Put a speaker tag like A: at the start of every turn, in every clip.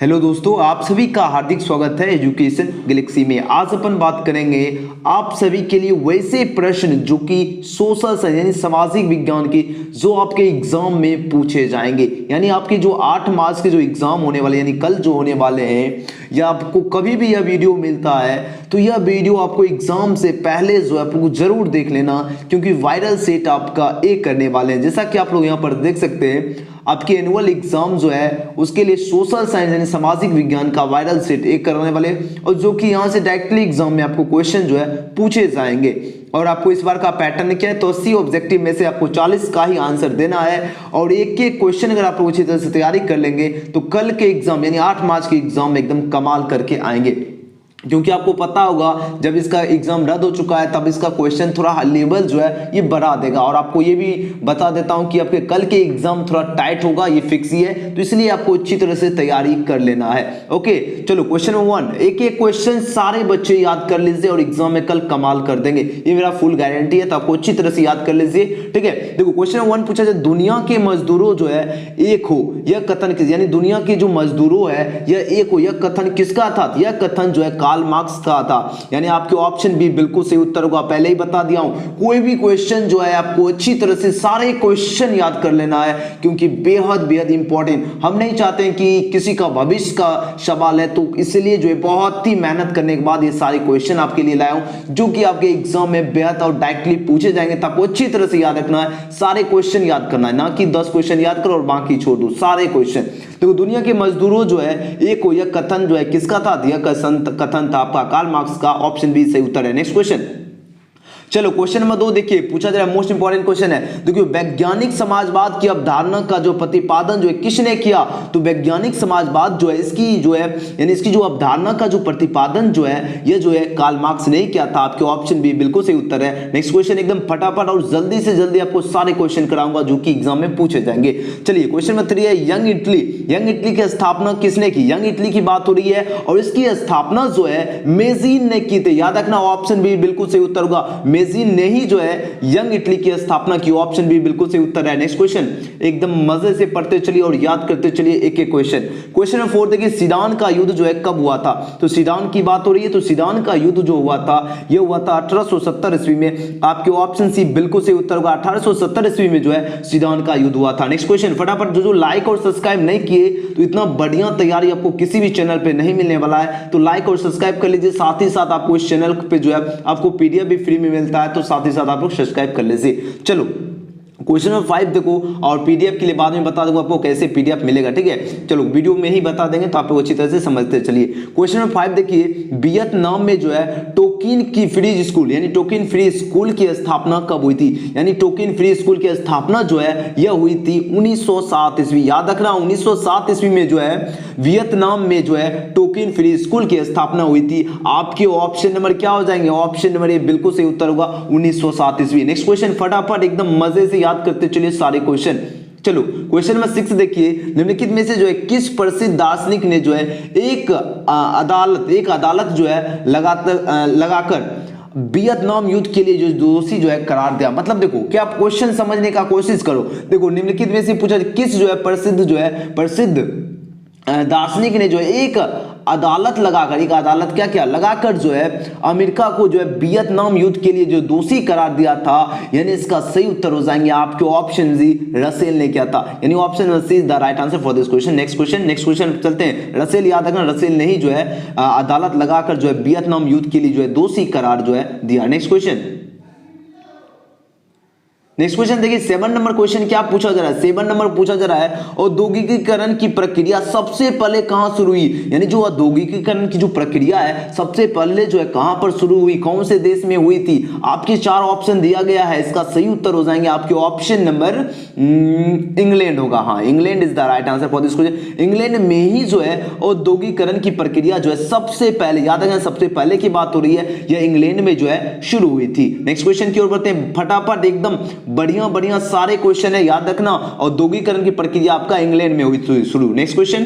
A: Hello दोस्तों, आप सभी का हार्दिक स्वागत है एजुकेशन गैलेक्सी में। आज अपन बात करेंगे आप सभी के लिए वैसे प्रश्न जो कि सोशल साइंस यानी सामाजिक विज्ञान के जो आपके एग्जाम में पूछे जाएंगे। यानी आपके जो 8 मार्च के जो एग्जाम होने वाले यानी कल जो होने वाले हैं, या आपको कभी भी यह वीडियो मिलता है तो यह वीडियो आपको एग्जाम से पहले जो है आपको जरूर देख लेना, क्योंकि वायरल सेट आपका एक करने वाले हैं। जैसा कि आप लोग यहाँ पर देख सकते हैं, आपके एनुअल एग्जाम जो है उसके लिए सोशल साइंस यानी सामाजिक विज्ञान का वायरल सेट एक करने वाले, और जो कि यहाँ से डायरेक्टली एग्जाम में आपको क्वेश्चन जो है पूछे जाएंगे। और आपको इस बार का पैटर्न क्या है, तो 80 ऑब्जेक्टिव में से आपको 40 का ही आंसर देना है, और एक एक क्वेश्चन अगर आप लोग अच्छी तरह से तैयारी कर लेंगे तो कल के एग्जाम यानी 8 मार्च के एग्जाम में एकदम कमाल करके आएंगे। क्योंकि आपको पता होगा जब इसका एग्जाम रद्द हो चुका है तब इसका क्वेश्चन थोड़ा लेवल जो है ये बढ़ा देगा। और आपको ये भी बता देता हूं कि आपके कल के एग्जाम थोड़ा टाइट होगा, ये फिक्स ही है, तो इसलिए आपको अच्छी तरह से तैयारी कर लेना है। ओके, चलो क्वेश्चन नंबर 1, एक एक क्वेश्चन सारे बच्चे याद कर लीजिए और एग्जाम में कल कमाल कर देंगे, ये मेरा फुल गारंटी है। तो आपको अच्छी तरह से याद कर लीजिए, ठीक है। देखो क्वेश्चन नंबर 1 पूछा जाए, दुनिया के मजदूरों जो है एक हो, यह कथन किस, यानी दुनिया के जो मजदूरों है यह एक हो, यह कथन किसका था? यह कथन जो है कार्ल मार्क्स का था। यानी आपके ऑप्शन बी बिल्कुल सही उत्तर होगा, पहले ही बता दिया हूं। कोई भी क्वेश्चन जो है आपको अच्छी तरह से सारे क्वेश्चन याद कर लेना है, क्योंकि बेहद बेहद इंपॉर्टेंट। हम नहीं चाहते हैं कि किसी का भविष्य का सवाल है, तो इसलिए जो है बहुत ही मेहनत करने के बाद ये सारे क्वेश्चन आपके लिए लाया हूं, जो कि आपके एग्जाम में बेहद और डायरेक्टली पूछे जाएंगे। तो आपको अच्छी तरह से याद रखना है, सारे क्वेश्चन याद करना है, ना कि 10 क्वेश्चन याद करो और बाकी छोड़ दो, सारे क्वेश्चन। तो दुनिया के मजदूरों जो है एक हो, यह कथन जो है किसका था? यह कथन था आपका कार्ल मार्क्स का। ऑप्शन बी सही उत्तर है। नेक्स्ट क्वेश्चन, चलो क्वेश्चन नंबर 2 देखिए, पूछा जा रहा है, मोस्ट इंपॉर्टेंट क्वेश्चन है। देखिए वैज्ञानिक समाजवाद की अवधारणा का जो प्रतिपादन जो है किसने किया? तो वैज्ञानिक समाजवाद जो है इसकी जो है यानी इसकी जो अवधारणा का जो प्रतिपादन जो है यह जो है कार्ल मार्क्स ने किया था। आपके ऑप्शन बी बिल्कुल सही उत्तर है। नेक्स्ट क्वेश्चन एकदम फटाफट और जल्दी से जल्दी आपको सारे क्वेश्चन कराऊंगा जो कि एग्जाम में पूछे जाएंगे। चलिए क्वेश्चन नंबर 3 है, यंग इटली, यंग इटली की स्थापना किसने की? यंग इटली की बात हो रही है और इसकी स्थापना जो है मेजीन ने की थी। याद रखना, ऑप्शन बी बिल्कुल सही उत्तर होगा, मेजीन ने ही जो है यंग इटली की स्थापना की। ऑप्शन बी बिल्कुल सही उत्तर है। नेक्स्ट क्वेश्चन एकदम मजे से पढ़ते चलिए और याद करते चलिए एक एक क्वेश्चन। क्वेश्चन नंबर 4 देखिए, सीडान का युद्ध जो है कब हुआ था? तो सीडान की बात हो रही है, तो सीडान का युद्ध जो हुआ था यह हुआ था 1870 ईस्वी में। आपके ऑप्शन सी बिल्कुल सही उत्तर होगा, 1870 ईस्वी में जो है सीडान का युद्ध हुआ था। नेक्स्ट क्वेश्चन फटाफट, जो लाइक और सब्सक्राइब नहीं किए तो इतना बढ़िया तैयारी आपको किसी भी चैनल पे नहीं मिलने वाला है, तो लाइक और सब्सक्राइब कर लीजिए। साथ ही साथ आपको इस चैनल पे जो है आपको पीडीएफ भी फ्री में मिलता है, तो साथ ही साथ आप लोग सब्सक्राइब कर लीजिए। चलो क्वेश्चन नंबर 5 देखो, और पीडीएफ के लिए बाद में बता दूंगा आपको कैसे पीडीएफ मिलेगा, ठीक है। चलो वीडियो में ही बता देंगे तो आप लोग अच्छी तरह से समझते चलिए। क्वेश्चन नंबर 5 देखिए, वियतनाम में जो है टोकिन की फ्री स्कूल यानी टोकिन फ्री स्कूल की स्थापना कब हुई थी? यानी टोकिन फ्री स्कूल की स्थापना जो है यह हुई थी 1907 ईस्वी। याद रखना 1907 ईस्वी में जो है वियतनाम में जो है टोकिन फ्री स्कूल की स्थापना हुई थी। आपके ऑप्शन नंबर क्या हो जाएंगे? ऑप्शन नंबर ए बिल्कुल सही उत्तर होगा, 1907 ईस्वी। नेक्स्ट क्वेश्चन फटाफट एकदम मजे से याद करते चलिए सारे क्वेश्चन। चलो क्वेश्चन नंबर 6 देखिए, निम्नलिखित में से जो है किस प्रसिद्ध दार्शनिक ने जो है एक अदालत जो है लगाकर वियतनाम युद्ध के लिए जो दोषी जो है करार दिया? मतलब देखो क्या आप क्वेश्चन समझने का कोशिश करो। देखो निम्नलिखित में से पूछा किस जो है प्रसिद्ध दार्शनिक ने जो है एक अदालत लगाकर, एक अदालत क्या क्या लगाकर जो है अमेरिका को जो है वियतनाम युद्ध के लिए जो दोषी करार दिया था? यानी इसका सही उत्तर हो जाएंगे आपके ऑप्शन जी, रसेल ने किया था। यानी option C is the right answer for this question. Next question चलते हैं। रसेल, याद रखना रसेल ने ही जो है अदालत लगाकर जो है वियतनाम युद्ध के लिए जो है दोषी करार जो है दिया। नेक्स्ट क्वेश्चन देखिए, 7 नंबर क्वेश्चन क्या पूछा जा रहा है? 7 नंबर पूछा जा रहा है, औद्योगिकीकरण की प्रक्रिया सबसे पहले कहां शुरू हुई? यानी जो औद्योगिकीकरण की जो प्रक्रिया है सबसे पहले जो है कहां पर शुरू हुई, कौन से देश में हुई थी? आपके 4 ऑप्शन दिया गया है, इसका सही उत्तर हो जाएंगे आपके ऑप्शन नंबर इंग्लैंड होगा। हाँ, England is the right answer for this question. England में ही जो है औद्योगिकीकरण की प्रक्रिया जो है सबसे पहले, याद रखना सबसे पहले की बात हो रही है, यह इंग्लैंड में जो है शुरू हुई थी। नेक्स्ट क्वेश्चन की ओर बढ़ते हैं फटाफट, एकदम बढ़िया बढ़िया सारे क्वेश्चन है, याद रखना औद्योगिकरण की प्रक्रिया आपका इंग्लैंड में हुई शुरू। नेक्स्ट क्वेश्चन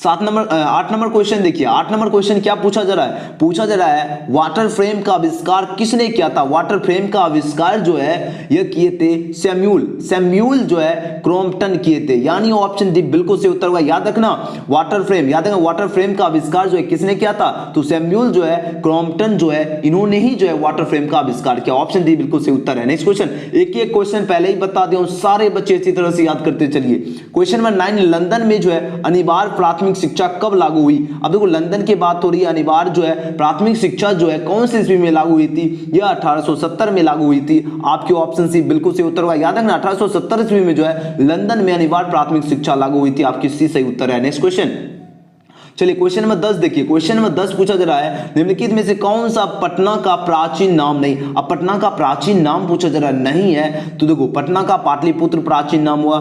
A: 8 नंबर क्वेश्चन देखिए, 8 नंबर क्वेश्चन क्या पूछा जा रहा है, पूछा जा रहा है वाटर फ्रेम का आविष्कार किसने किया था। वाटर फ्रेम का आविष्कार जो है यह किए थे सैमुअल जो है क्रॉम्पटन किए थे, यानी ऑप्शन डी बिल्कुल सही उत्तर होगा। याद रखना वाटर फ्रेम, याद रखना वाटर फ्रेम का आविष्कार जो है किसने किया था, तो सैमुअल जो है क्रॉम्पटन जो है इन्होंने ही जो है वाटर फ्रेम का आविष्कार किया। ऑप्शन डी बिल्कुल सही उत्तर है। नेक्स्ट क्वेश्चन, एक एक क्वेश्चन पहले ही बता दिया हूं, सारे बच्चे इसी तरह से याद करते चलिए। क्वेश्चन नंबर 9, लंदन में जो है अनिवार्य प्राथमिक शिक्षा कब लागू हुई। अब देखो लंदन की बात हो रही है, अनिवार्य जो है प्राथमिक शिक्षा जो है कौन सी ईस्वी में लागू हुई थी, यह 1870 में लागू हुई थी। आपके ऑप्शन सी बिल्कुल सही उत्तर होगा। याद रखना 1870 ईस्वी में जो है लंदन में अनिवार्य प्राथमिक शिक्षा लागू हुई थी। आपकी सी सही उत्तर है। नेक्स्ट क्वेश्चन, चलिए क्वेश्चन नंबर 10 देखिए। क्वेश्चन नंबर 10 पूछा जा रहा है निम्नलिखित में से कौन सा पटना का प्राचीन नाम नहीं। अब पटना का प्राचीन नाम पूछा जा रहा नहीं है, तो देखो पटना का पाटलिपुत्र प्राचीन नाम हुआ,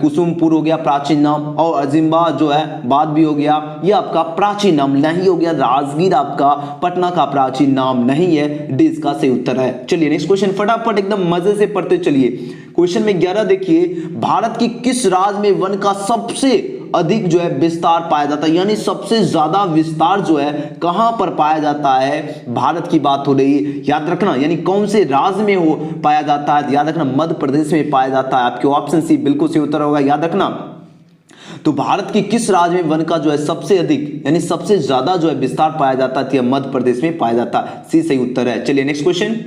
A: कुसुमपुर हो गया प्राचीन नाम, और अजिम्बा जो है बाद भी हो गया, ये आपका प्राचीन नाम नहीं हो गया। राजगीर आपका पटना का प्राचीन नाम नहीं है, डी इसका सही उत्तर है। चलिए नेक्स्ट क्वेश्चन फटाफट एकदम मजे से पढ़ते चलिए। क्वेश्चन में 11 देखिए, भारत की किस राज्य में वन का सबसे अधिक जो है विस्तार पाया जाता है, यानी सबसे ज्यादा विस्तार जो है कहां पर पाया जाता है, भारत की बात हो रही है। याद रखना यानी कौन से राज्य में हो पाया जाता है, याद रखना मध्य प्रदेश में पाया जाता है। आपके ऑप्शन सी बिल्कुल सही उत्तर होगा। याद रखना तो भारत की किस राज्य में वन का जो है सबसे अधिक यानी सबसे ज्यादा जो है विस्तार पाया जाता है, मध्य प्रदेश में पाया जाता है। सी सही उत्तर है। चलिए नेक्स्ट क्वेश्चन,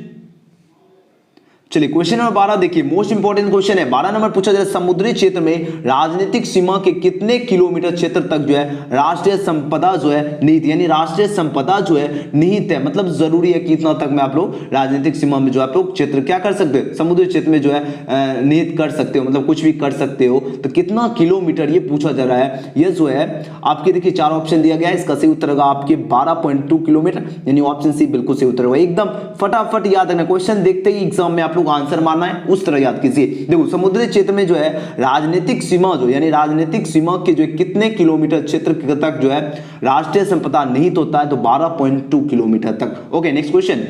A: चलिए क्वेश्चन नंबर 12 देखिए, मोस्ट इंपोर्टेंट क्वेश्चन है। 12 नंबर पूछा जाए समुद्री क्षेत्र में राजनीतिक सीमा के कितने किलोमीटर क्षेत्र तक जो है राष्ट्रीय संपदा जो है निहित, यानी राष्ट्रीय संपदा जो है निहित है, मतलब जरूरी है कि इतना तक में आप लोग राजनीतिक सीमा में जो आप लोग क्षेत्र क्या कर सकते हो, समुद्री क्षेत्र में जो है निहित कर सकते हो, मतलब कुछ भी कर सकते हो। तो कितना किलोमीटर ये पूछा जा रहा है, ये जो है आपके देखिए 4 ऑप्शन दिया गया है, इसका सही उत्तर होगा आपके 12.2 किलोमीटर, यानी ऑप्शन सी बिल्कुल सही उत्तर होगा। एकदम फटाफट याद रखना, क्वेश्चन देखते ही एग्जाम में आप आंसर मारना है उस तरह याद कीजिए। देखो समुद्री क्षेत्र में जो है राजनीतिक सीमा जो यानी राजनीतिक सीमा के जो कितने किलोमीटर क्षेत्र तक जो है राष्ट्रीय संपदा निहित होता है, तो 12.2 किलोमीटर तक। ओके नेक्स्ट क्वेश्चन,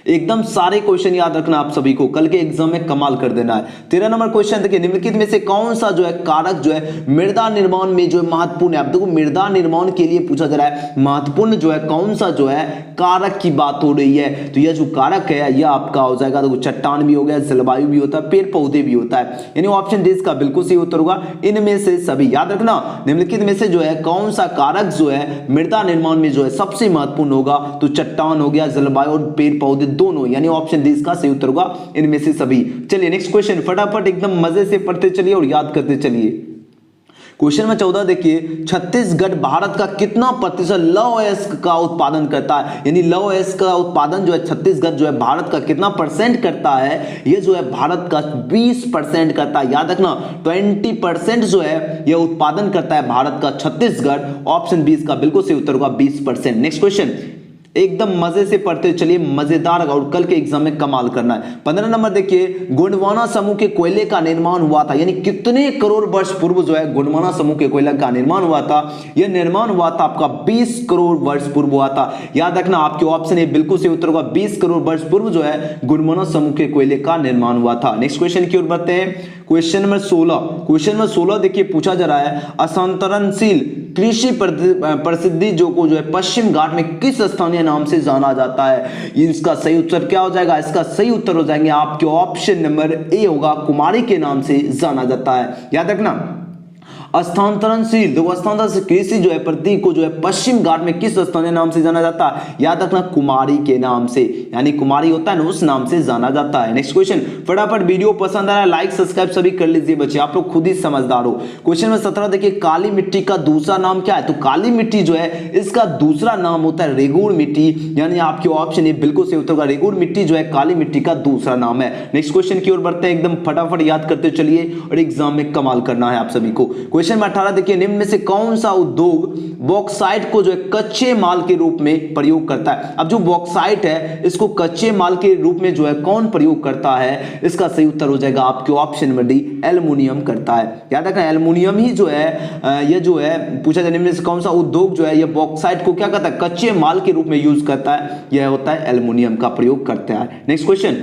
A: एकदम सारे क्वेश्चन याद रखना आप सभी को, कल के एग्जाम में कमाल कर देना है। 13 नंबर क्वेश्चन देखिए, निम्नलिखित में से कौन सा जो है कारक जो है मृदा निर्माण में जो महत्वपूर्ण है। अब देखो मृदा निर्माण के लिए पूछा जा रहा है महत्वपूर्ण जो है कौन सा जो है कारक की बात हो रही है, तो यह जो कारक है यह आपका हो जाएगा, देखो चट्टान भी हो गया, जलवायु भी होता है, पेड़ पौधे भी होता है, यानी ऑप्शन डी इसका बिल्कुल सही उत्तर होगा इनमें से सभी। याद रखना निम्नलिखित में से जो है कौन सा कारक जो है मृदा निर्माण में जो है सबसे महत्वपूर्ण होगा, तो चट्टान हो गया, जलवायु और पेड़ पौधे दोनों, यानी ऑप्शन डी इसका सही उत्तर होगा इनमें से सभी। चलिए नेक्स्ट क्वेश्चन फटाफट एकदम मजे से पढ़ते चलिए और याद करते चलिए। क्वेश्चन में 14 देखिए, छत्तीसगढ़ भारत का कितना प्रतिशत लौह अयस्क का उत्पादन करता है, यानी लौह अयस्क का उत्पादन जो है छत्तीसगढ़ जो है भारत का कितना परसेंट करता है, ये जो है भारत का 20% करता है। याद रखना 20% जो है ये उत्पादन करता है भारत का छत्तीसगढ़, ऑप्शन 20 का बिल्कुल सही उत्तर होगा 20%। नेक्स्ट क्वेश्चन एकदम मजे से पढ़ते चलिए, मजेदार और कल के एग्जाम में कमाल करना है। 15 नंबर देखिए, गोंडवाना समूह के कोयले का निर्माण हुआ था, यानी कितने करोड़ वर्ष पूर्व जो है गोंडवाना समूह के कोयले का निर्माण हुआ था, यह निर्माण हुआ था आपका 20 करोड़ वर्ष पूर्व हुआ था। याद रखना आपके ऑप्शन ए बिल्कुल सही उत्तर होगा, 20 करोड़ वर्ष पूर्व जो है गोंडवाना समूह के कोयले का निर्माण हुआ था। नेक्स्ट क्वेश्चन की ओर बढ़ते हैं। क्वेश्चन नंबर 16, क्वेश्चन नंबर 16 देखिए पूछा जा रहा है असंतरणशील कृषि प्रसिद्धि जो है पश्चिम घाट में किस स्थानीय नाम से जाना जाता है, इसका सही उत्तर क्या हो जाएगा, इसका सही उत्तर हो जाएंगे आपके ऑप्शन नंबर ए होगा कुमारी के नाम से जाना जाता है। याद रखना स्थानांतरणशील, देखो स्थानांतरणशील कृषि जो है पद्धति को जो है पश्चिम घाट में किस स्थानीय नाम से जाना जाता है, याद रखना कुमारी के नाम से, यानी कुमारी होता है ना उस नाम से जाना जाता है। नेक्स्ट क्वेश्चन फटाफट, वीडियो पसंद आया लाइक सब्सक्राइब सभी कर लीजिए बच्चे, आप लोग खुद ही समझदार हो। क्वेश्चन नंबर 17 देखिए, काली मिट्टी का दूसरा नाम क्या है, तो काली मिट्टी जो है इसका दूसरा नाम होता है रेगुड़ मिट्टी, यानी आपके ऑप्शन ए बिल्कुल सही उत्तर होगा, रेगुड़ मिट्टी जो है काली मिट्टी का दूसरा नाम है। नेक्स्ट क्वेश्चन की ओर बढ़ते हैं, एकदम फटाफट याद करते चलिए और एग्जाम में कमाल करना है आप सभी को। क्वेश्चन नंबर 18 देखिए, निम्न में से कौन सा उद्योग बॉक्साइट को जो है कच्चे माल के रूप में प्रयोग करता है। अब जो बॉक्साइट है इसको कच्चे माल के रूप में जो है कौन प्रयोग करता है, इसका सही उत्तर हो जाएगा आपके ऑप्शन नंबर डी, एल्युमिनियम करता है। याद रखना एल्युमिनियम ही जो है ये जो है पूछा जाए निम्न में से कौन सा उद्योग जो है ये बॉक्साइट को क्या करता है कच्चे माल के रूप में यूज करता है, यह होता है एल्युमिनियम का प्रयोग करता है। नेक्स्ट क्वेश्चन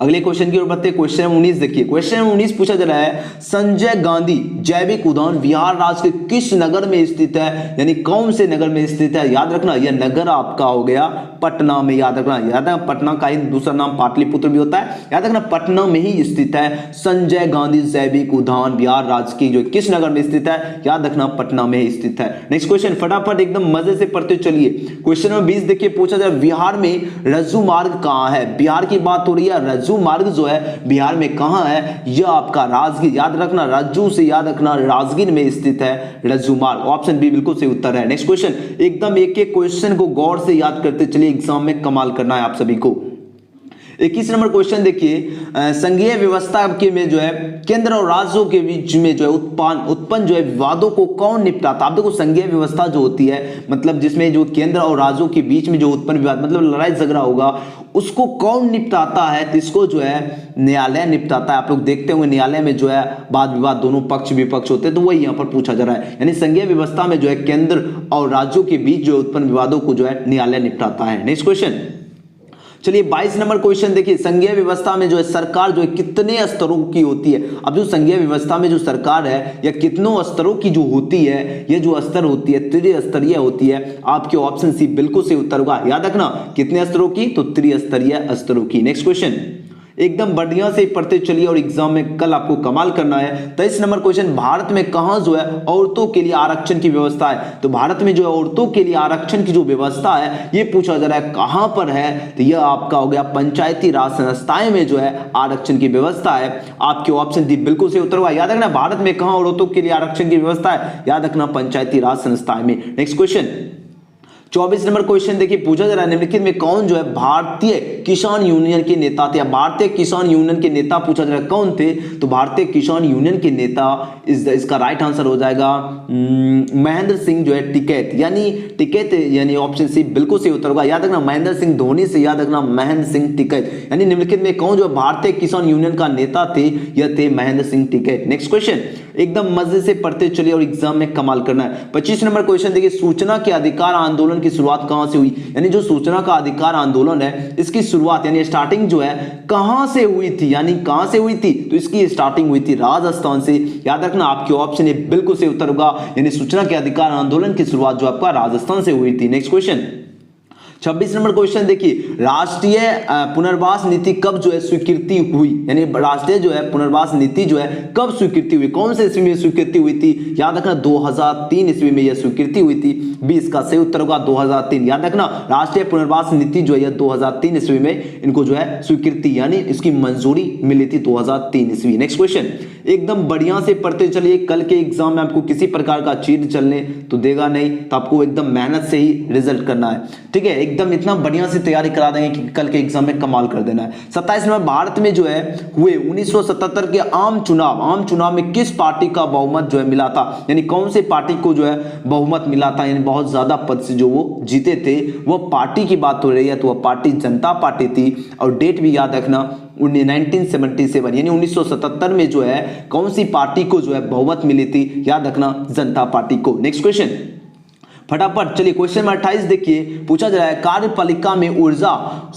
A: अगले क्वेश्चन की ओर बढ़ते हैं। क्वेश्चन 19 देखिए, क्वेश्चन 19 पूछा जा रहा है संजय गांधी जैविक उद्यान बिहार राज्य के किस नगर में स्थित है, यानी कौन से नगर में स्थित है। याद रखना यह नगर आपका हो गया पटना में। याद रखना, याद है पटना का ही दूसरा नाम पाटलिपुत्र भी होता है। याद रखना पटना में ही स्थित है संजय गांधी जैविक उद्यान बिहार राज्य की जो किस नगर में स्थित है। याद रखना पटना में ही स्थित है। नेक्स्ट क्वेश्चन फटाफट एकदम मजे से पढ़ते चलिए। क्वेश्चन नंबर 20 देखिए, पूछा जाए बिहार में रज्जू मार्ग कहां है। बिहार की बात हो रही है, रज्जू मार्ग जो है बिहार में कहां है, यह आपका राजगीर। याद रखना रज्जू से याद रखना राजगीर में स्थित है रज्जू मार्ग। ऑप्शन बी बिल्कुल सही उत्तर है। नेक्स्ट क्वेश्चन एकदम एक एक क्वेश्चन को गौर से याद करते चलिए, एग्जाम में कमाल करना है आप सभी को। 21 नंबर क्वेश्चन देखिए, संघीय व्यवस्था के में जो है केंद्र और राज्यों के बीच में जो है उत्पन्न जो है विवादों को कौन निपटाता। आप देखो संघीय व्यवस्था जो होती है मतलब जिसमें जो केंद्र और राज्यों के बीच में जो उत्पन्न विवाद मतलब लड़ाई झगड़ा होगा उसको कौन निपटाता है, तो इसको जो है न्यायालय निपटाता है। आप लोग देखते होंगे न्यायालय में जो है वाद विवाद दोनों पक्ष विपक्ष होते हैं, तो वही यहाँ पर पूछा जा रहा है। यानी संघीय व्यवस्था में जो है केंद्र और राज्यों के बीच जो उत्पन्न विवादों को जो है न्यायालय निपटाता है। नेक्स्ट क्वेश्चन चलिए 22 नंबर क्वेश्चन देखिए, संघीय व्यवस्था में जो है सरकार जो है कितने स्तरों की होती है। अब जो संघीय व्यवस्था में जो सरकार है या कितनों स्तरों की जो होती है, ये जो स्तर होती है त्रिस्तरीय होती है। आपके ऑप्शन सी बिल्कुल सही उत्तर होगा। याद रखना कितने स्तरों की, तो त्रिस्तरीय स्तरों की। नेक्स्ट क्वेश्चन एकदम बढ़िया से पढ़ते चलिए और एग्जाम में कल आपको कमाल करना है। 23 नंबर क्वेश्चन, भारत में कहां जो है औरतों के लिए आरक्षण की व्यवस्था है। तो भारत में जो है औरतों के लिए आरक्षण की जो व्यवस्था है ये पूछा जा रहा है कहां पर है, तो यह आपका हो गया पंचायती राज संस्थाएं में जो है आरक्षण की व्यवस्था है। आपके ऑप्शन डी बिल्कुल से उत्तर हुआ। याद रखना भारत में कहां औरतों के लिए आरक्षण की व्यवस्था है, याद रखना पंचायती राज संस्थाएं में। नेक्स्ट क्वेश्चन 24 नंबर क्वेश्चन देखिए, पूछा जा रहा है निम्नलिखित में कौन जो है भारतीय किसान यूनियन के नेता थे। भारतीय किसान यूनियन के नेता पूछा जा रहा है कौन थे, तो भारतीय किसान यूनियन के नेता इसका राइट आंसर हो जाएगा महेंद्र सिंह जो है टिकैत, यानी टिकैत यानी ऑप्शन सी बिल्कुल सही उत्तर होगा। याद रखना महेंद्र सिंह धोनी से याद रखना महेंद्र सिंह टिकैत, यानी निम्नलिखित में कौन जो है भारतीय किसान यूनियन का नेता थे, यह थे महेंद्र सिंह टिकैत। नेक्स्ट क्वेश्चन एकदम मजे से पढ़ते चलिए और एग्जाम में कमाल करना है। 25 नंबर क्वेश्चन देखिए, सूचना के अधिकार आंदोलन की शुरुआत कहां से हुई। यानी जो सूचना का अधिकार आंदोलन है इसकी शुरुआत यानी स्टार्टिंग जो है कहां से हुई थी, यानी कहां से हुई थी, तो इसकी स्टार्टिंग हुई थी राजस्थान से। याद रखना आपके ऑप्शन ए बिल्कुल से उत्तर होगा, यानी सूचना के अधिकार आंदोलन की शुरुआत जो आपका राजस्थान से हुई थी। नेक्स्ट क्वेश्चन 26 नंबर क्वेश्चन देखिए, राष्ट्रीय पुनर्वास नीति कब जो है स्वीकृति हुई। यानी राष्ट्रीय जो है पुनर्वास नीति जो है कब स्वीकृति हुई, कौन से ईस्वी में स्वीकृति हुई थी। याद रखना 2003 ईस्वी में यह स्वीकृति हुई थी। 20 का सही उत्तर होगा 2003। याद रखना राष्ट्रीय पुनर्वास नीति जो है 2003 ईस्वी में इनको जो है स्वीकृति यानी इसकी मंजूरी मिली थी 2003 ईस्वी। नेक्स्ट क्वेश्चन एकदम बढ़िया से पढ़ते चलिए, कल के एग्जाम में आपको किसी प्रकार का चीट चलने तो देगा नहीं, तो आपको एकदम मेहनत से ही रिजल्ट करना है। ठीक है, एकदम इतना बढ़िया से तैयारी करा देंगे कि कल के एग्जाम में कमाल कर देना है। 27 नंबर, भारत में जो है हुए 1977 के आम चुनाव में किस पार्टी का बहुमत जो है मिला था, यानी कौन से पार्टी को जो है बहुमत मिला था, यानी बहुत ज्यादा पद से जो वो जीते थे, वह पार्टी की बात हो रही है, तो वह पार्टी जनता पार्टी थी। और डेट भी याद रखना 1977 यानी 1977 में जो है कौन सी पार्टी को जो है बहुमत मिली थी, याद रखना जनता पार्टी को। नेक्स्ट क्वेश्चन फटाफट चलिए, क्वेश्चन नंबर 28 देखिए, पूछा जा रहा है कार्यपालिका में ऊर्जा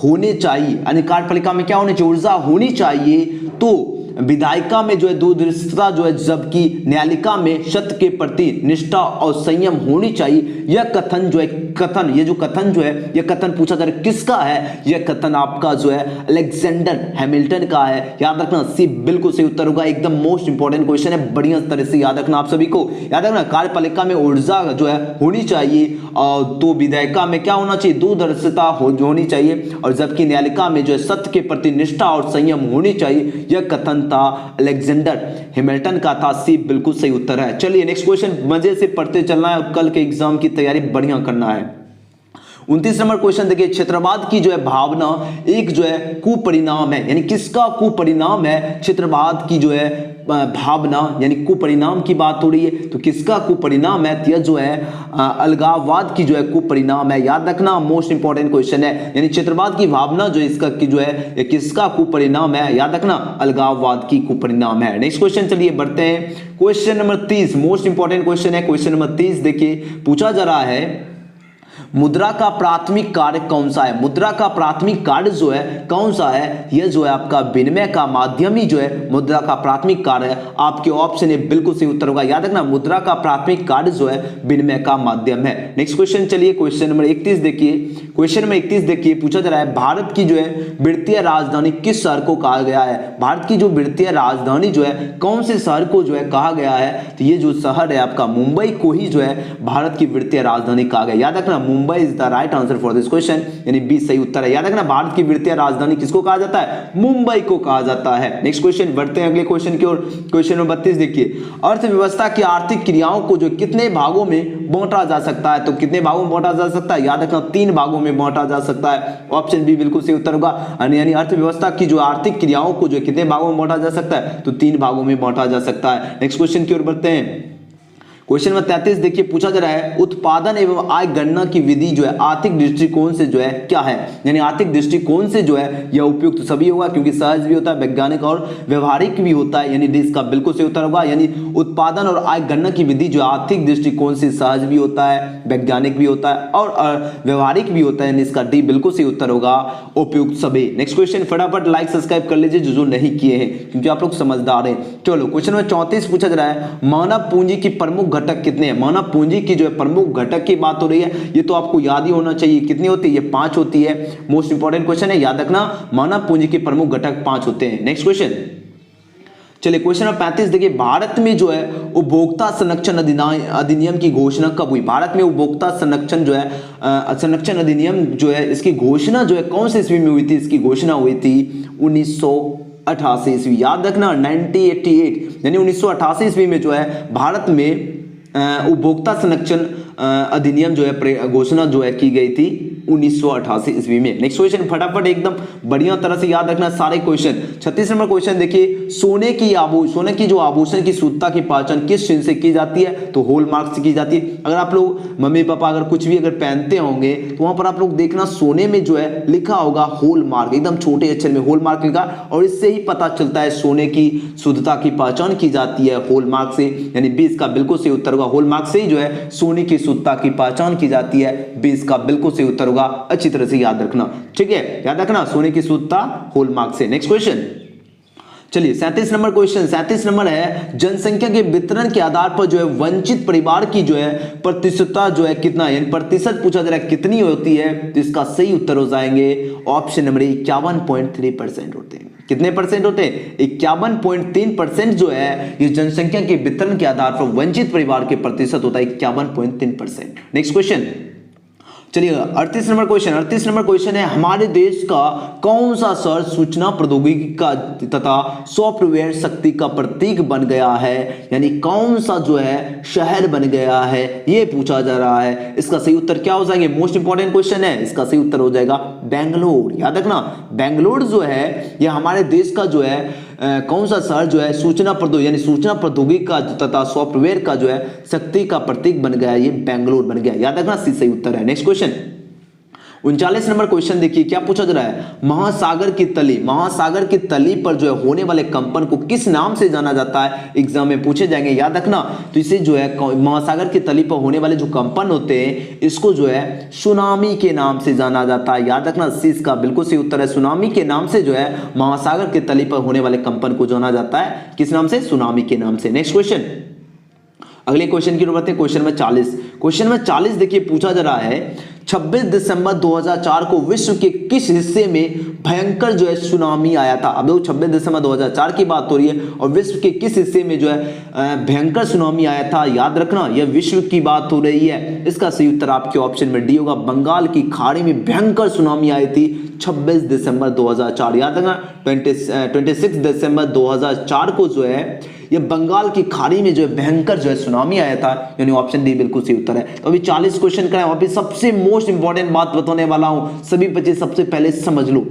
A: होने चाहिए, यानी कार्यपालिका में क्या होने चाहिए, ऊर्जा होनी चाहिए। तो विधायिका में जो है दूरदर्शिता जो है, जबकि न्यायालिका में सत्य के प्रति निष्ठा और संयम होनी चाहिए। यह कथन जो है ये जो कथन जो है यह कथन पूछा जा रहा है किसका है, यह कथन आपका जो है अलेक्जेंडर हैमिल्टन का है। याद रखना सी बिल्कुल सही उत्तर होगा। एकदम मोस्ट इंपॉर्टेंट क्वेश्चन है, बढ़िया तरह से याद रखना आप सभी को। याद रखना कार्यपालिका में ऊर्जा जो है होनी चाहिए, और तो विधायिका में क्या होना चाहिए, दूरदर्शिता होनी चाहिए, और जबकि न्यायालिका में जो है सत्य के प्रति निष्ठा और संयम होनी चाहिए। यह कथन था अलेक्जेंडर हैमिल्टन का था। सी बिल्कुल सही उत्तर है। चलिए नेक्स्ट क्वेश्चन मजे से पढ़ते चलना है और कल के एग्जाम की तैयारी बढ़िया करना है। 29 नंबर क्वेश्चन देखिए, क्षेत्रवाद की जो है भावना एक जो है कुपरिणाम है, यानी किसका कुपरिणाम है, क्षेत्रवाद की जो है भावना यानी कुपरिणाम की बात हो रही है, तो किसका कुपरिणाम है, यह जो है अलगाववाद की जो है कुपरिणाम है। याद रखना मोस्ट इंपॉर्टेंट क्वेश्चन है, यानी क्षेत्रवाद की भावना जो इसका की जो है किसका कुपरिणाम है, याद रखना अलगाववाद की कुपरिणाम है। नेक्स्ट क्वेश्चन चलिए बढ़ते हैं, question number 30 most important question है। क्वेश्चन नंबर 30 देखिए, पूछा जा रहा है मुद्रा का प्राथमिक कार्य कौन सा है? मुद्रा का प्राथमिक कार्य जो है कौन सा है? यह जो है आपका विनिमय का माध्यम ही जो है मुद्रा का प्राथमिक कार्य है। आपके ऑप्शन ए बिल्कुल सही उत्तर होगा। याद रखना, मुद्रा का प्राथमिक कार्य जो है विनिमय का माध्यम है। नेक्स्ट क्वेश्चन चलिए, क्वेश्चन नंबर 31 देखिए। क्वेश्चन नंबर 31 देखिए, पूछा जा रहा है भारत की जो है वित्तीय राजधानी किस शहर को कहा गया है? भारत की जो वित्तीय राजधानी जो है कौन से शहर को जो है कहा गया है? तो ये जो शहर है आपका मुंबई को ही जो है भारत की वित्तीय राजधानी कहा गया। याद रखना, Mumbai is the right answer for this question, यानी बी सही उत्तर है। याद रखना, भारत की वित्तीय राजधानी किसको कहा जाता है? मुंबई को कहा जाता है। नेक्स्ट क्वेश्चन, बढ़ते हैं अगले क्वेश्चन की ओर। क्वेश्चन नंबर 32 देखिए, अर्थव्यवस्था की आर्थिक क्रियाओं को जो कितने भागों में बांटा जा सकता है? तो कितने भागों में बांटा जा सकता है? याद रखना, 3 भागों में बांटा जा सकता है। ऑप्शन बी बिल्कुल सही उत्तर होगा। यानी अर्थव्यवस्था की जो आर्थिक क्रियाओं को जो कितने भागों में बांटा जा सकता है? तो 3 भागों में बांटा जा सकता है। नेक्स्ट क्वेश्चन की ओर बढ़ते हैं। क्वेश्चन नंबर 33 देखिए, पूछा जा रहा है उत्पादन एवं आय गणना की विधि जो है आर्थिक दृष्टिकोण से जो है क्या है? यानी आर्थिक दृष्टिकोण से जो है यह उपयुक्त सभी होगा, क्योंकि सहज भी होता है, वैज्ञानिक और व्यवहारिक भी होता है, यानी इसका बिल्कुल सही उत्तर होगा। यानी उत्पादन और आय गणना की विधि जो आर्थिक दृष्टिकोण से सहज भी होता है, वैज्ञानिक भी होता है और व्यवहारिक भी होता है, यानी इसका डी बिल्कुल सही उत्तर होगा, उपयुक्त सभी। नेक्स्ट क्वेश्चन, फटाफट लाइक सब्सक्राइब कर लीजिए जो नहीं किए हैं, क्योंकि आप लोग समझदार हैं। चलो, क्वेश्चन नंबर 34 पूछा जा रहा है मानव पूंजी की प्रमुख घटक कितने हैं? मानव पूंजी की जो है प्रमुख घटक की बात हो रही है, ये तो आपको याद ही होना चाहिए। कितनी होती है? ये 5 होती है। मोस्ट इंपॉर्टेंट क्वेश्चन है, याद रखना, मानव पूंजी के प्रमुख घटक 5 होते हैं। नेक्स्ट क्वेश्चन चलिए, क्वेश्चन नंबर 35 देखिए, भारत में जो है उपभोक्ता संरक्षण अधिनियम की घोषणा कब हुई? भारत में उपभोक्ता संरक्षण जो है संरक्षण अधिनियम जो है इसकी घोषणा जो है कौन से ईस्वी में हुई थी? इसकी घोषणा हुई थी 1988 ईस्वी। याद रखना, 1988 यानी 1988 ईस्वी में जो है भारत में उपभोक्ता संरक्षण अधिनियम जो है घोषणा जो है की गई थी 1988 ईस्वी में। नेक्स्ट क्वेश्चन, फटाफट एकदम बढ़िया तरह से याद रखना सारे क्वेश्चन। 36 नंबर क्वेश्चन देखिए, सोने की जो आभूषण की शुद्धता की पहचान किस चिन्ह से की जाती है? तो हॉलमार्क से की जाती है। अगर आप लोग मम्मी पापा अगर कुछ भी अगर पहनते होंगे तो वहां पर आप लोग देखना सोने में जो है लिखा होगा हॉलमार्क, एकदम छोटे अक्षर में हॉलमार्क लिखा, और इससे ही पता चलता है सोने की शुद्धता की पहचान की जाती है हॉलमार्क से, यानी 20 का बिल्कुल सही उत्तर होगा। हॉलमार्क से ही जो है सोने की शुद्धता की पहचान की जाती है, 20 का बिल्कुल सही उत्तर होगा। अच्छी तरह से याद रखना, ठीक है, याद रखना, सोने की शुद्धता हॉलमार्क से। नेक्स्ट क्वेश्चन चलिए, 37 नंबर क्वेश्चन। 37 नंबर है जनसंख्या के वितरण के आधार पर जो है वंचित परिवार की जो है प्रतिशतता जो है कितना, यानी प्रतिशत पूछा जा रहा है कितनी होती है? तो इसका सही उत्तर हो जाएंगे ऑप्शन नंबर 51.3% होते हैं। कितने परसेंट होते हैं? 51.3% जो है ये जनसंख्या के वितरण के आधार पर वंचित परिवार के प्रतिशत होता है 51.3%। नेक्स्ट क्वेश्चन चलिए, 38 नंबर क्वेश्चन। 38 नंबर क्वेश्चन है हमारे देश का कौन सा शहर सूचना प्रौद्योगिकी का तथा सॉफ्टवेयर शक्ति का प्रतीक बन गया है? यानी कौन सा जो है शहर बन गया है, ये पूछा जा रहा है। इसका सही उत्तर क्या हो जाएंगे? मोस्ट इंपॉर्टेंट क्वेश्चन है, इसका सही उत्तर हो जाएगा बेंगलोर। याद रखना, बेंगलोर जो है यह हमारे देश का जो है कौन सा शहर जो है सूचना प्रौद्योगिकी का तथा सॉफ्टवेयर का जो है शक्ति का प्रतीक बन गया, ये बेंगलोर बन गया। याद रखना, सही उत्तर है। नेक्स्ट क्वेश्चन 39 नंबर क्वेश्चन देखिए, क्या पूछा जा रहा है महासागर की तली पर जो है होने वाले कंपन को किस नाम से जाना जाता है? एग्जाम में पूछे जाएंगे, याद रखना। तो इसे जो है महासागर की तली पर होने वाले जो कंपन होते हैं इसको जो है सुनामी के नाम से जाना जाता है। याद रखना, इसका बिल्कुल सही उत्तर है, सुनामी के नाम से जो है महासागर की तली पर होने वाले कंपन को जाना जाता है। किस नाम से? सुनामी के नाम से। नेक्स्ट क्वेश्चन, अगले क्वेश्चन की बात है, क्वेश्चन नंबर 40। क्वेश्चन नंबर 40 देखिए, पूछा जा रहा है 26 दिसंबर 2004 को विश्व के किस हिस्से में भयंकर जो है सुनामी आया था? अब 26 दिसंबर 2004 की बात हो रही है और विश्व के किस हिस्से में जो है भयंकर सुनामी आया था? याद रखना, यह विश्व की बात हो रही है। इसका सही उत्तर आपके ऑप्शन में डी होगा, बंगाल की खाड़ी में भयंकर सुनामी आई थी 26 दिसंबर 2004। याद रखना, 26 दिसंबर 2004 को जो है ये बंगाल की खाड़ी में जो है भयंकर जो है सुनामी आया था, यानी ऑप्शन डी बिल्कुल सही उत्तर है। तो अभी 40 क्वेश्चन कराए, अभी सबसे मोस्ट इंपॉर्टेंट बात बताने वाला हूं, सभी बच्चे सबसे पहले समझ लो।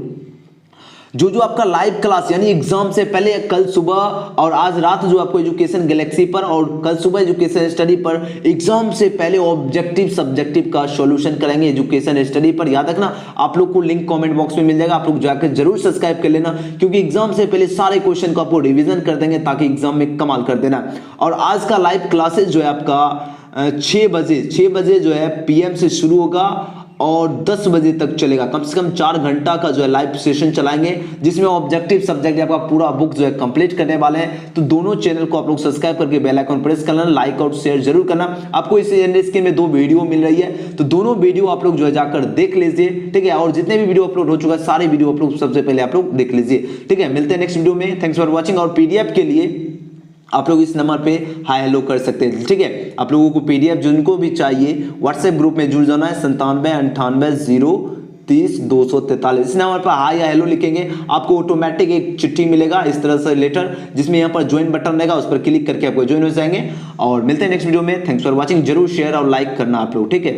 A: जो आपका लाइव क्लास यानी एग्जाम से पहले कल सुबह और आज रात जो आपको एजुकेशन गैलेक्सी पर और कल सुबह एजुकेशन स्टडी पर एग्जाम से पहले ऑब्जेक्टिव सब्जेक्टिव का सॉल्यूशन करेंगे एजुकेशन स्टडी पर। याद रखना, आप लोग को लिंक कमेंट बॉक्स में मिल जाएगा, आप लोग जाकर जरूर सब्सक्राइब कर लेना, क्योंकि एग्जाम से पहले सारे क्वेश्चन को आपको रिविजन कर देंगे ताकि एग्जाम में कमाल कर देना। और आज का लाइव क्लासेस जो है आपका 6 बजे जो है PM से शुरू होगा और 10 बजे तक चलेगा। कम से कम 4 घंटा का जो है लाइव सेशन चलाएंगे, जिसमें ऑब्जेक्टिव सब्जेक्ट आपका पूरा बुक जो है कंप्लीट करने वाले हैं। तो दोनों चैनल को आप लोग सब्सक्राइब करके बेल आइकन प्रेस करना, लाइक और शेयर जरूर करना। आपको इस स्क्रीन में 2 वीडियो मिल रही है, तो दोनों वीडियो आप लोग जो है जाकर देख लीजिए, ठीक है। और जितने भी वीडियो अपलोड हो चुका है सारे वीडियो आप लोग सबसे पहले आप लोग देख लीजिए, ठीक है। मिलते हैं नेक्स्ट वीडियो में। Thanks for watching. और PDF के लिए आप लोग इस नंबर पे हाई हेलो कर सकते हैं, ठीक है। आप लोगों को PDF जिनको भी चाहिए व्हाट्सएप ग्रुप में जुड़ जाना है 9798030243। इस नंबर पर हाई या हेलो लिखेंगे, आपको ऑटोमेटिक एक चिट्ठी मिलेगा इस तरह से लेटर, जिसमें यहाँ पर ज्वाइन बटन रहेगा, उस पर क्लिक करके आपको ज्वाइन हो जाएंगे। और मिलते हैं नेक्स्ट वीडियो में। Thanks for watching. जरूर शेयर और लाइक करना आप लोग, ठीक है।